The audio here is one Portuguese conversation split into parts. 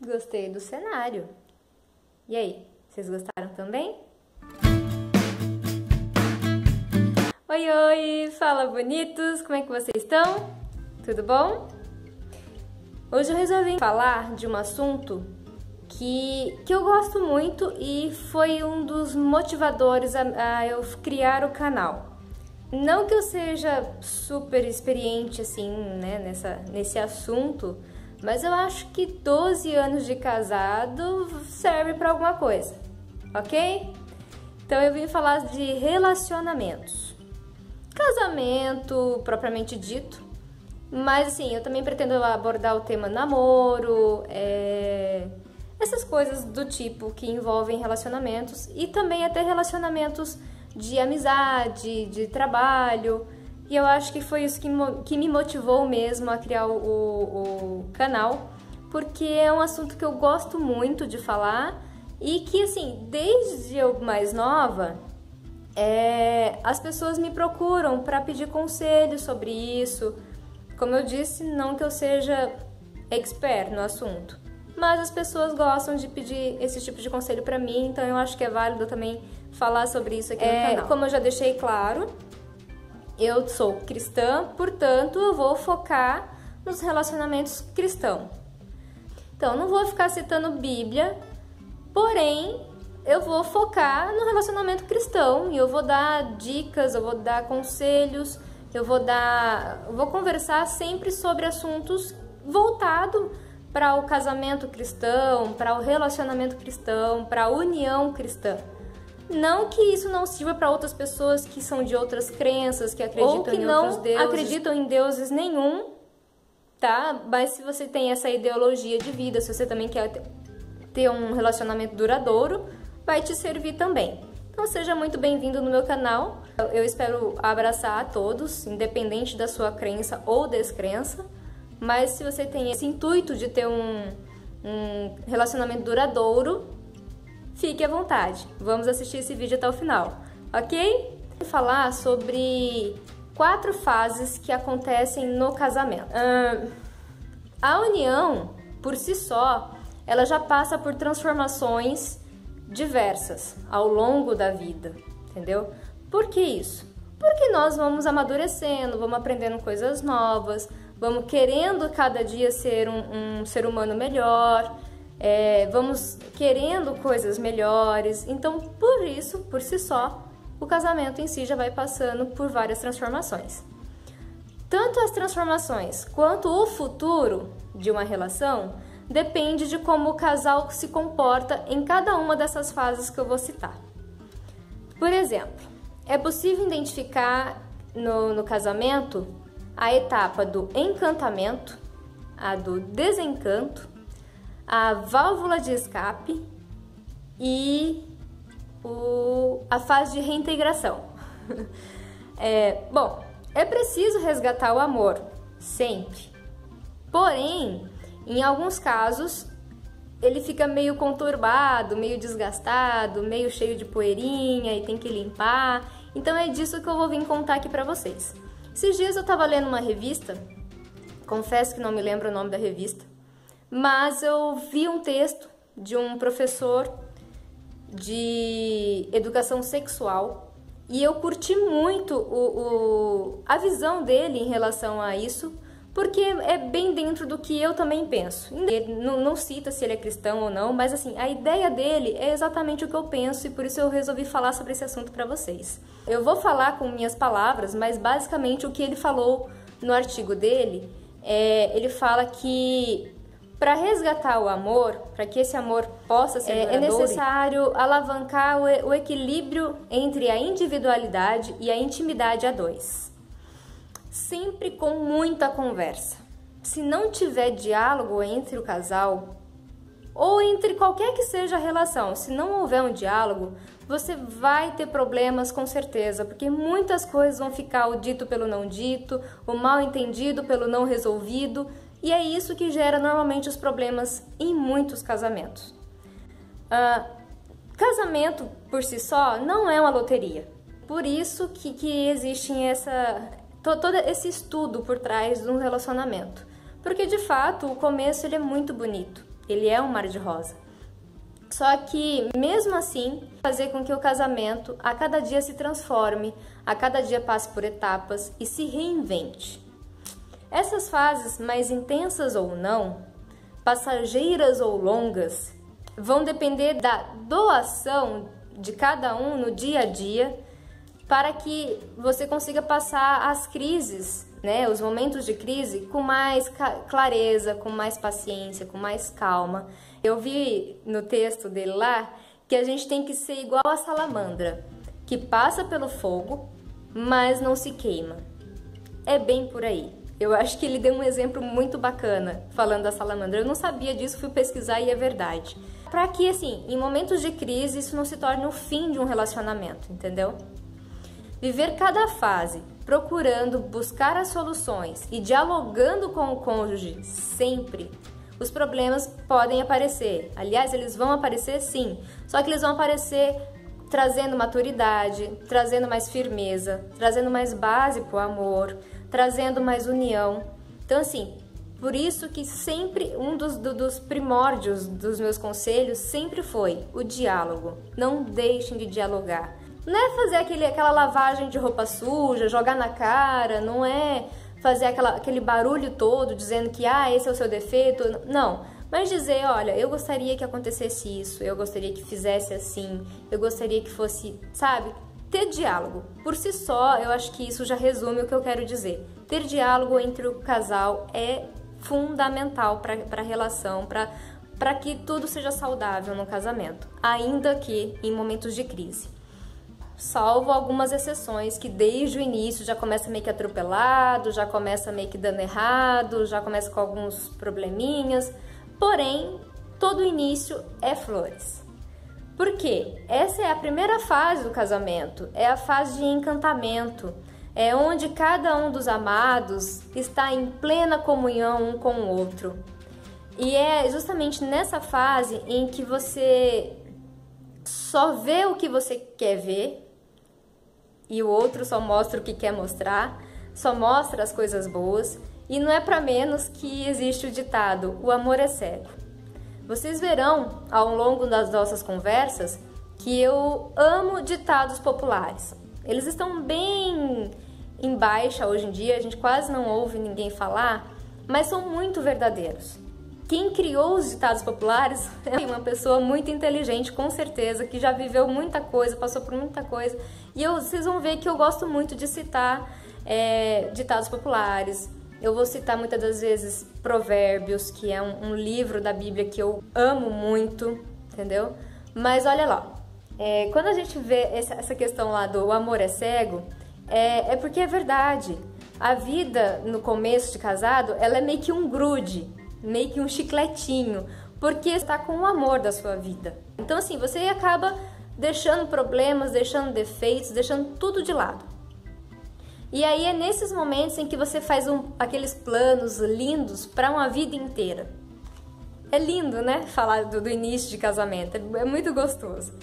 Gostei do cenário. E aí, vocês gostaram também? Oi, oi! Fala, bonitos! Como é que vocês estão? Tudo bom? Hoje eu resolvi falar de um assunto que eu gosto muito e foi um dos motivadores a eu criar o canal. Não que eu seja super experiente assim, né, nesse assunto, mas eu acho que 12 anos de casado serve para alguma coisa, ok? Então eu vim falar de relacionamentos. Casamento, propriamente dito, mas assim, eu também pretendo abordar o tema namoro, essas coisas do tipo que envolvem relacionamentos e também até relacionamentos de amizade, de trabalho. E eu acho que foi isso que me motivou mesmo a criar o canal, porque é um assunto que eu gosto muito de falar e que, assim, desde eu mais nova, as pessoas me procuram para pedir conselhos sobre isso. Como eu disse, não que eu seja expert no assunto, mas as pessoas gostam de pedir esse tipo de conselho para mim, então eu acho que é válido também falar sobre isso aqui no canal. Como eu já deixei claro, eu sou cristã, portanto eu vou focar nos relacionamentos cristãos. Então, não vou ficar citando Bíblia, porém eu vou focar no relacionamento cristão e eu vou dar dicas, eu vou dar conselhos, eu vou conversar sempre sobre assuntos voltados para o casamento cristão, para o relacionamento cristão, para a união cristã. Não que isso não sirva para outras pessoas que são de outras crenças, que acreditam em outros deuses, acreditam em deuses nenhum, tá? Mas se você tem essa ideologia de vida, se você também quer ter um relacionamento duradouro, vai te servir também. Então seja muito bem-vindo no meu canal. Eu espero abraçar a todos, independente da sua crença ou descrença. Mas se você tem esse intuito de ter um relacionamento duradouro, fique à vontade. Vamos assistir esse vídeo até o final, ok? Vou falar sobre 4 fases que acontecem no casamento. A união, por si só, ela já passa por transformações diversas ao longo da vida, entendeu? Por que isso? Porque nós vamos amadurecendo, vamos aprendendo coisas novas, vamos querendo cada dia ser um ser humano melhor, vamos querendo coisas melhores. Então, por isso, por si só, o casamento em si já vai passando por várias transformações. Tanto as transformações quanto o futuro de uma relação depende de como o casal se comporta em cada uma dessas fases que eu vou citar. Por exemplo, é possível identificar no casamento a etapa do encantamento, a do desencanto, a válvula de escape e a fase de reintegração. Bom, é preciso resgatar o amor, sempre. Porém, em alguns casos, ele fica meio conturbado, meio desgastado, meio cheio de poeirinha e tem que limpar. Então é disso que eu vou vir contar aqui pra vocês. Esses dias eu tava lendo uma revista, confesso que não me lembro o nome da revista, mas eu vi um texto de um professor de educação sexual e eu curti muito a visão dele em relação a isso, porque é bem dentro do que eu também penso. Ele não cita se ele é cristão ou não, mas assim, a ideia dele é exatamente o que eu penso e por isso eu resolvi falar sobre esse assunto para vocês. Eu vou falar com minhas palavras, mas basicamente o que ele falou no artigo dele, ele fala que para resgatar o amor, para que esse amor possa ser duradouro, é necessário alavancar o equilíbrio entre a individualidade e a intimidade a dois. Sempre com muita conversa. Se não tiver diálogo entre o casal, ou entre qualquer que seja a relação, se não houver um diálogo, você vai ter problemas com certeza, porque muitas coisas vão ficar o dito pelo não dito, o mal entendido pelo não resolvido, e é isso que gera normalmente os problemas em muitos casamentos. Casamento por si só não é uma loteria, por isso que existe todo esse estudo por trás de um relacionamento. Porque de fato o começo ele é muito bonito, ele é um mar de rosa. Só que mesmo assim, fazer com que o casamento a cada dia se transforme, a cada dia passe por etapas e se reinvente. Essas fases, mais intensas ou não, passageiras ou longas, vão depender da doação de cada um no dia a dia para que você consiga passar as crises, né, os momentos de crise com mais clareza, com mais paciência, com mais calma. Eu vi no texto dele lá que a gente tem que ser igual a salamandra, que passa pelo fogo, mas não se queima. É bem por aí. Eu acho que ele deu um exemplo muito bacana falando da salamandra. Eu não sabia disso, fui pesquisar e é verdade. Para que, assim, em momentos de crise, isso não se torne o fim de um relacionamento, entendeu? Viver cada fase, procurando buscar as soluções e dialogando com o cônjuge sempre. Os problemas podem aparecer. Aliás, eles vão aparecer sim, só que eles vão aparecer trazendo maturidade, trazendo mais firmeza, trazendo mais base para o amor, trazendo mais união. Então, assim, por isso que sempre um dos primórdios dos meus conselhos sempre foi o diálogo. Não deixem de dialogar. Não é fazer aquela lavagem de roupa suja, jogar na cara, não é fazer aquele barulho todo dizendo que esse é o seu defeito. Não, mas dizer, olha, eu gostaria que acontecesse isso, eu gostaria que fizesse assim, eu gostaria que fosse, sabe? Ter diálogo. Por si só, eu acho que isso já resume o que eu quero dizer. Ter diálogo entre o casal é fundamental para a relação, para que tudo seja saudável no casamento, ainda que em momentos de crise. Salvo algumas exceções que desde o início já começa meio que atropelado, já começa meio que dando errado, já começa com alguns probleminhas. Porém, todo início é flores. Por quê? Essa é a primeira fase do casamento, é a fase de encantamento, é onde cada um dos amados está em plena comunhão um com o outro. E é justamente nessa fase em que você só vê o que você quer ver e o outro só mostra o que quer mostrar, só mostra as coisas boas, e não é para menos que existe o ditado, o amor é cego. Vocês verão ao longo das nossas conversas que eu amo ditados populares. Eles estão bem em baixa hoje em dia, a gente quase não ouve ninguém falar, mas são muito verdadeiros. Quem criou os ditados populares é uma pessoa muito inteligente, com certeza, que já viveu muita coisa, passou por muita coisa. E vocês vão ver que eu gosto muito de citar ditados populares. Eu vou citar muitas das vezes Provérbios, que é um livro da Bíblia que eu amo muito, entendeu? Mas olha lá, quando a gente vê essa questão lá do amor é cego, é porque é verdade. A vida no começo de casado, ela é meio que um grude, meio que um chicletinho, porque está com o amor da sua vida. Então assim, você acaba deixando problemas, deixando defeitos, deixando tudo de lado. E aí é nesses momentos em que você faz aqueles planos lindos para uma vida inteira. É lindo, né? Falar do início de casamento, é muito gostoso.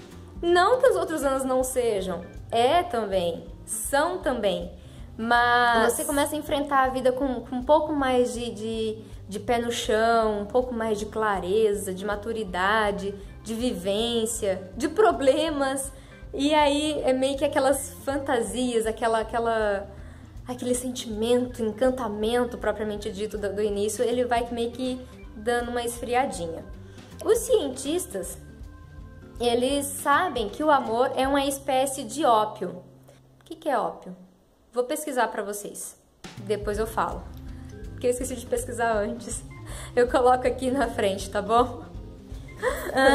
Não que os outros anos não sejam, também, são também. Mas você começa a enfrentar a vida com um pouco mais de pé no chão, um pouco mais de clareza, de maturidade, de vivência, de problemas. E aí é meio que aquelas fantasias, aquele sentimento, encantamento propriamente dito do início, ele vai meio que dando uma esfriadinha. Os cientistas, eles sabem que o amor é uma espécie de ópio. O que é ópio? Vou pesquisar para vocês, depois eu falo, porque eu esqueci de pesquisar antes. Eu coloco aqui na frente, tá bom?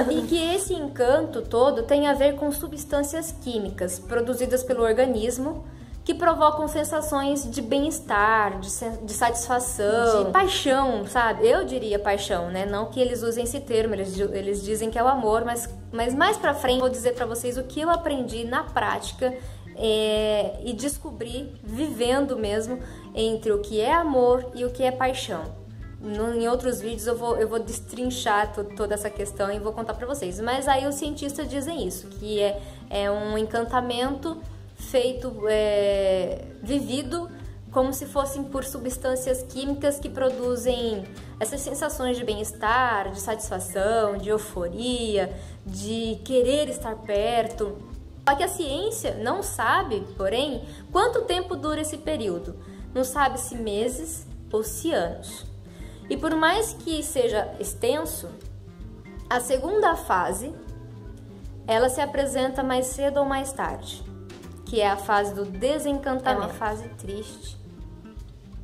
E que esse encanto todo tem a ver com substâncias químicas produzidas pelo organismo que provocam sensações de bem-estar, de satisfação, de paixão, sabe? Eu diria paixão, né? Não que eles usem esse termo, eles dizem que é o amor, mas mais pra frente vou dizer pra vocês o que eu aprendi na prática e descobri vivendo mesmo entre o que é amor e o que é paixão. Em outros vídeos eu vou destrinchar toda essa questão e vou contar pra vocês. Mas aí os cientistas dizem isso, que é um encantamento feito, vivido como se fossem por substâncias químicas que produzem essas sensações de bem-estar, de satisfação, de euforia, de querer estar perto. Só que a ciência não sabe, porém, quanto tempo dura esse período. Não sabe se meses ou se anos. E por mais que seja extenso, a segunda fase, ela se apresenta mais cedo ou mais tarde, que é a fase do desencantamento. É uma fase triste,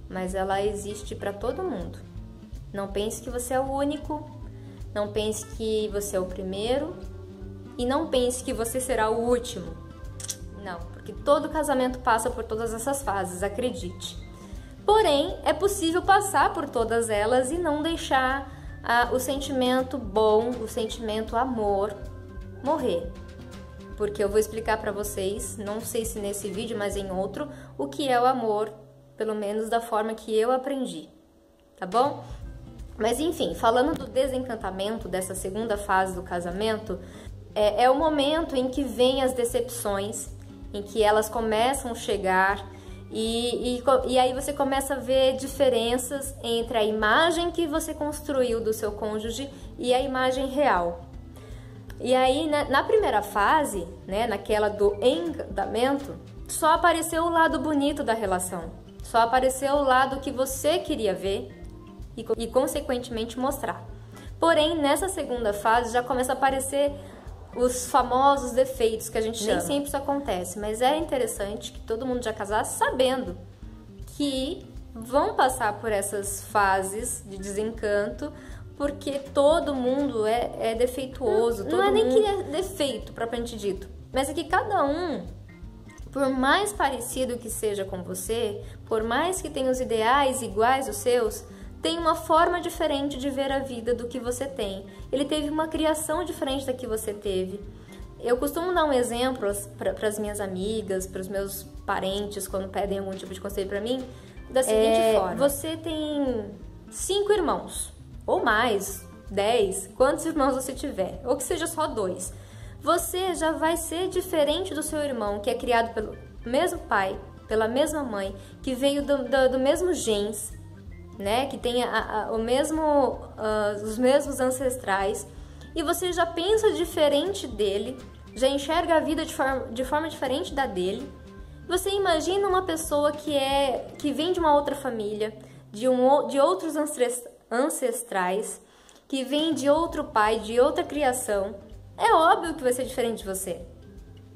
mas ela existe para todo mundo. Não pense que você é o único, não pense que você é o primeiro e não pense que você será o último. Não, porque todo casamento passa por todas essas fases, acredite. Porém, é possível passar por todas elas e não deixar o sentimento bom, o sentimento amor, morrer. Porque eu vou explicar para vocês, não sei se nesse vídeo, mas em outro, o que é o amor, pelo menos da forma que eu aprendi, tá bom? Mas enfim, falando do desencantamento, dessa segunda fase do casamento, é o momento em que vêm as decepções, em que elas começam a chegar e aí você começa a ver diferenças entre a imagem que você construiu do seu cônjuge e a imagem real. E aí, na primeira fase, né, naquela do encantamento, só apareceu o lado bonito da relação. Só apareceu o lado que você queria ver e consequentemente mostrar. Porém, nessa segunda fase já começa a aparecer os famosos defeitos que a gente chama. Nem sempre isso acontece, mas é interessante que todo mundo já casasse sabendo que vão passar por essas fases de desencanto, porque todo mundo é defeituoso. Não é nem que é defeito, propriamente dito, mas é que cada um, por mais parecido que seja com você, por mais que tenha os ideais iguais aos seus, tem uma forma diferente de ver a vida do que você tem. Ele teve uma criação diferente da que você teve. Eu costumo dar um exemplo para as minhas amigas, para os meus parentes, quando pedem algum tipo de conselho para mim, da seguinte forma. Você tem 5 irmãos, ou mais, 10, quantos irmãos você tiver, ou que seja só 2. Você já vai ser diferente do seu irmão, que é criado pelo mesmo pai, pela mesma mãe, que veio do mesmo genes, né, que tem os mesmos ancestrais, e você já pensa diferente dele, já enxerga a vida de forma diferente da dele. Você imagina uma pessoa que vem de uma outra família, de outros ancestrais, que vem de outro pai, de outra criação. É óbvio que vai ser diferente de você.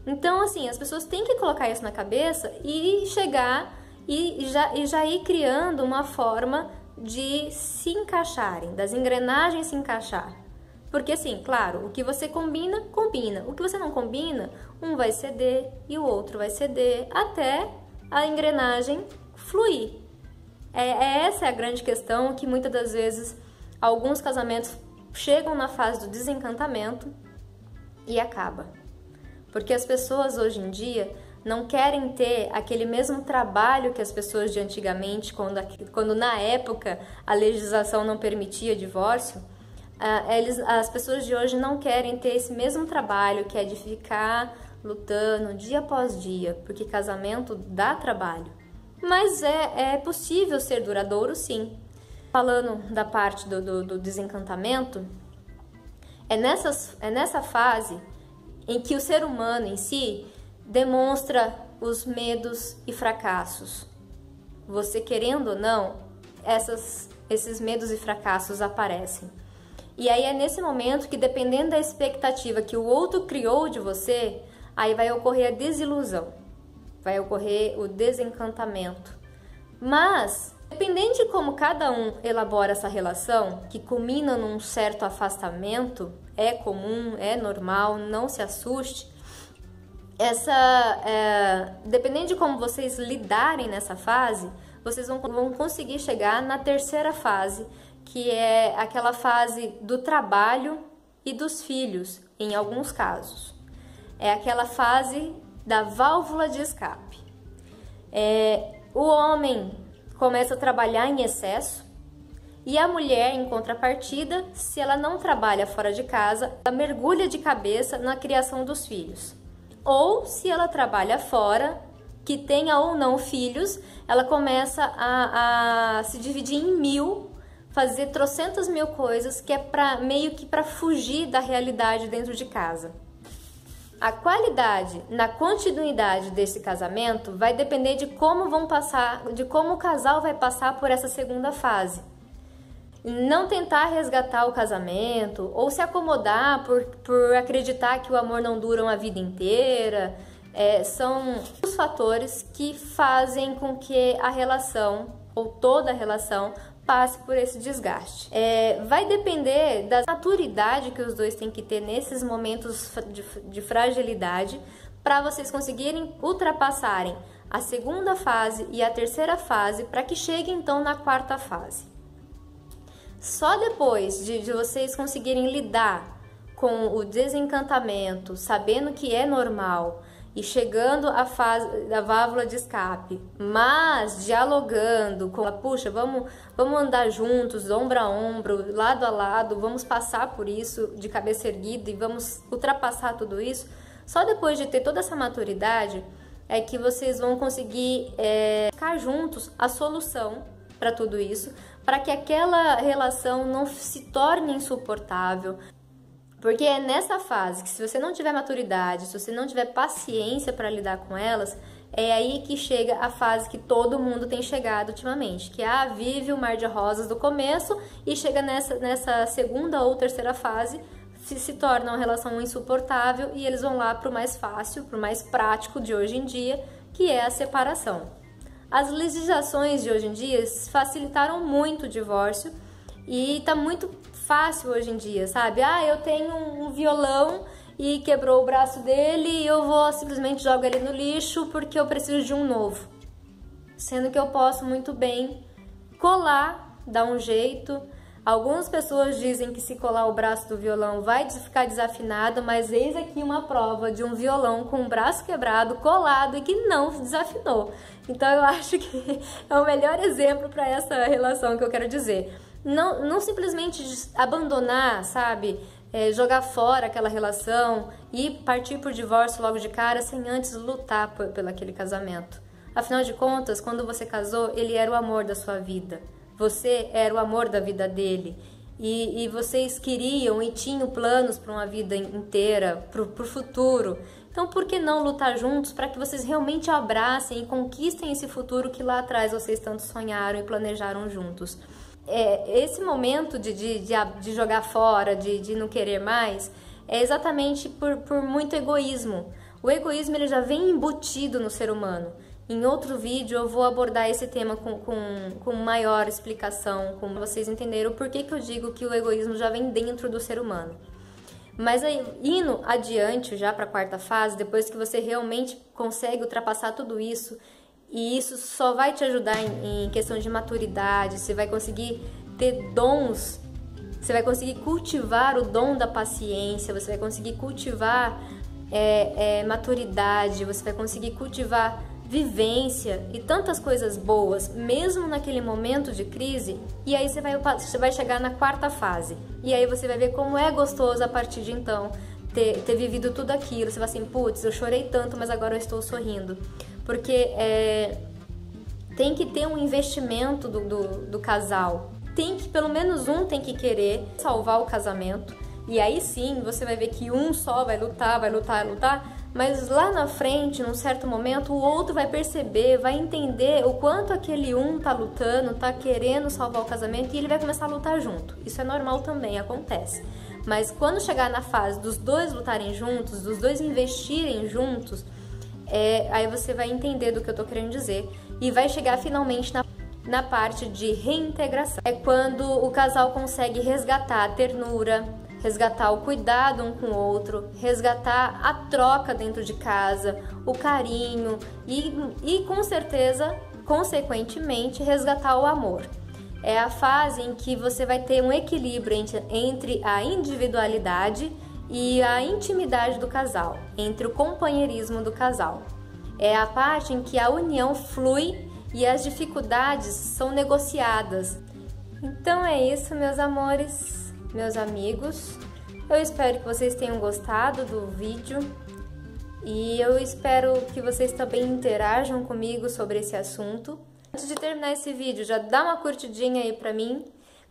Então, assim, as pessoas têm que colocar isso na cabeça e chegar e já ir criando uma forma de se encaixarem, das engrenagens se encaixar. Porque assim, claro, o que você combina, combina. O que você não combina, um vai ceder e o outro vai ceder até a engrenagem fluir. Essa é a grande questão, que muitas das vezes alguns casamentos chegam na fase do desencantamento e acaba. Porque as pessoas hoje em dia não querem ter aquele mesmo trabalho que as pessoas de antigamente, quando na época a legislação não permitia divórcio, as pessoas de hoje não querem ter esse mesmo trabalho, que é de ficar lutando dia após dia, porque casamento dá trabalho. Mas é possível ser duradouro, sim. Falando da parte do desencantamento, é nessa fase em que o ser humano em si demonstra os medos e fracassos. Você querendo ou não, esses medos e fracassos aparecem. E aí é nesse momento que, dependendo da expectativa que o outro criou de você, aí vai ocorrer a desilusão, vai ocorrer o desencantamento. Mas, dependendo de como cada um elabora essa relação, que culmina num certo afastamento, é comum, é normal, não se assuste. Dependendo de como vocês lidarem nessa fase, vocês vão conseguir chegar na terceira fase, que é aquela fase do trabalho e dos filhos, em alguns casos. É aquela fase da válvula de escape. O homem começa a trabalhar em excesso e a mulher, em contrapartida, se ela não trabalha fora de casa, ela mergulha de cabeça na criação dos filhos. Ou, se ela trabalha fora, que tenha ou não filhos, ela começa a se dividir em 1000, fazer trocentas mil coisas, que é meio que para fugir da realidade dentro de casa. A qualidade na continuidade desse casamento vai depender de como o casal vai passar por essa segunda fase. Não tentar resgatar o casamento ou se acomodar por acreditar que o amor não dura uma vida inteira, são os fatores que fazem com que a relação ou toda a relação passe por esse desgaste. Vai depender da maturidade que os dois têm que ter nesses momentos de fragilidade para vocês conseguirem ultrapassarem a segunda fase e a terceira fase para que chegue então na quarta fase. Só depois de vocês conseguirem lidar com o desencantamento, sabendo que é normal e chegando à fase da válvula de escape, mas dialogando com puxa, vamos andar juntos, ombro a ombro, lado a lado, vamos passar por isso de cabeça erguida e vamos ultrapassar tudo isso. Só depois de ter toda essa maturidade é que vocês vão conseguir ficar juntos a solução para tudo isso, para que aquela relação não se torne insuportável. Porque é nessa fase que, se você não tiver maturidade, se você não tiver paciência para lidar com elas, é aí que chega a fase que todo mundo tem chegado ultimamente, que vive o mar de rosas do começo e chega nessa segunda ou terceira fase, se torna uma relação insuportável e eles vão lá para o mais fácil, para o mais prático de hoje em dia, que é a separação. As legislações de hoje em dia facilitaram muito o divórcio e tá muito fácil hoje em dia, sabe? Eu tenho um violão e quebrou o braço dele e eu vou simplesmente jogar ele no lixo porque eu preciso de um novo. Sendo que eu posso muito bem colar, dar um jeito. Algumas pessoas dizem que se colar o braço do violão vai ficar desafinado, mas eis aqui uma prova de um violão com o braço quebrado, colado e que não desafinou. Então eu acho que é o melhor exemplo para essa relação que eu quero dizer. Não simplesmente abandonar, sabe? Jogar fora aquela relação e partir por divórcio logo de cara sem antes lutar pelo aquele casamento. Afinal de contas, quando você casou, ele era o amor da sua vida. Você era o amor da vida dele. E vocês queriam e tinham planos para uma vida inteira, para o futuro. Então, por que não lutar juntos para que vocês realmente abracem e conquistem esse futuro que lá atrás vocês tanto sonharam e planejaram juntos? Esse momento de jogar fora, de não querer mais, é exatamente por muito egoísmo. O egoísmo ele já vem embutido no ser humano. Em outro vídeo eu vou abordar esse tema com maior explicação, como vocês entenderam o porquê que eu digo que o egoísmo já vem dentro do ser humano. Mas aí, indo adiante já para a quarta fase, depois que você realmente consegue ultrapassar tudo isso, e isso só vai te ajudar em questão de maturidade, você vai conseguir ter dons, você vai conseguir cultivar o dom da paciência, você vai conseguir cultivar maturidade, você vai conseguir cultivar vivência e tantas coisas boas, mesmo naquele momento de crise, e aí você vai chegar na quarta fase, e aí você vai ver como é gostoso a partir de então ter vivido tudo aquilo. Você vai assim, putz, eu chorei tanto, mas agora eu estou sorrindo. Porque tem que ter um investimento do casal. Pelo menos um tem que querer salvar o casamento. E aí sim, você vai ver que um só vai lutar, mas lá na frente, num certo momento, o outro vai perceber, vai entender o quanto aquele um tá lutando, tá querendo salvar o casamento, e ele vai começar a lutar junto. Isso é normal também, acontece. Mas quando chegar na fase dos dois lutarem juntos, dos dois investirem juntos, aí você vai entender do que eu tô querendo dizer e vai chegar finalmente na parte de reintegração. É quando o casal consegue resgatar a ternura, resgatar o cuidado um com o outro, resgatar a troca dentro de casa, o carinho e com certeza, consequentemente, resgatar o amor. É a fase em que você vai ter um equilíbrio entre a individualidade e a intimidade do casal, entre o companheirismo do casal. É a parte em que a união flui e as dificuldades são negociadas. Então é isso, meus amores, meus amigos. Eu espero que vocês tenham gostado do vídeo E eu espero que vocês também interajam comigo sobre esse assunto. Antes de terminar esse vídeo, já dá uma curtidinha aí pra mim,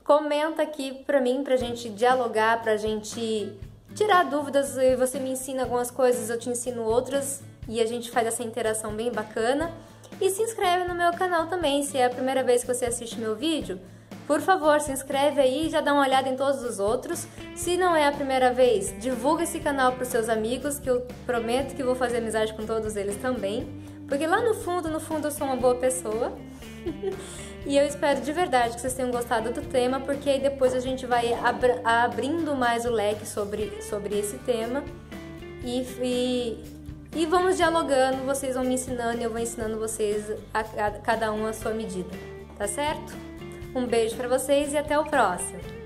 comenta aqui pra mim, pra gente dialogar, pra gente tirar dúvidas, e você me ensina algumas coisas, eu te ensino outras, e a gente faz essa interação bem bacana. E se inscreve no meu canal também, se é a primeira vez que você assiste meu vídeo, por favor, se inscreve aí e já dá uma olhada em todos os outros. Se não é a primeira vez, divulga esse canal para os seus amigos, que eu prometo que vou fazer amizade com todos eles também, porque lá no fundo eu sou uma boa pessoa. E eu espero de verdade que vocês tenham gostado do tema, porque aí depois a gente vai abrindo mais o leque sobre esse tema e vamos dialogando, vocês vão me ensinando e eu vou ensinando vocês a cada um a sua medida, tá certo? Um beijo pra vocês e até o próximo!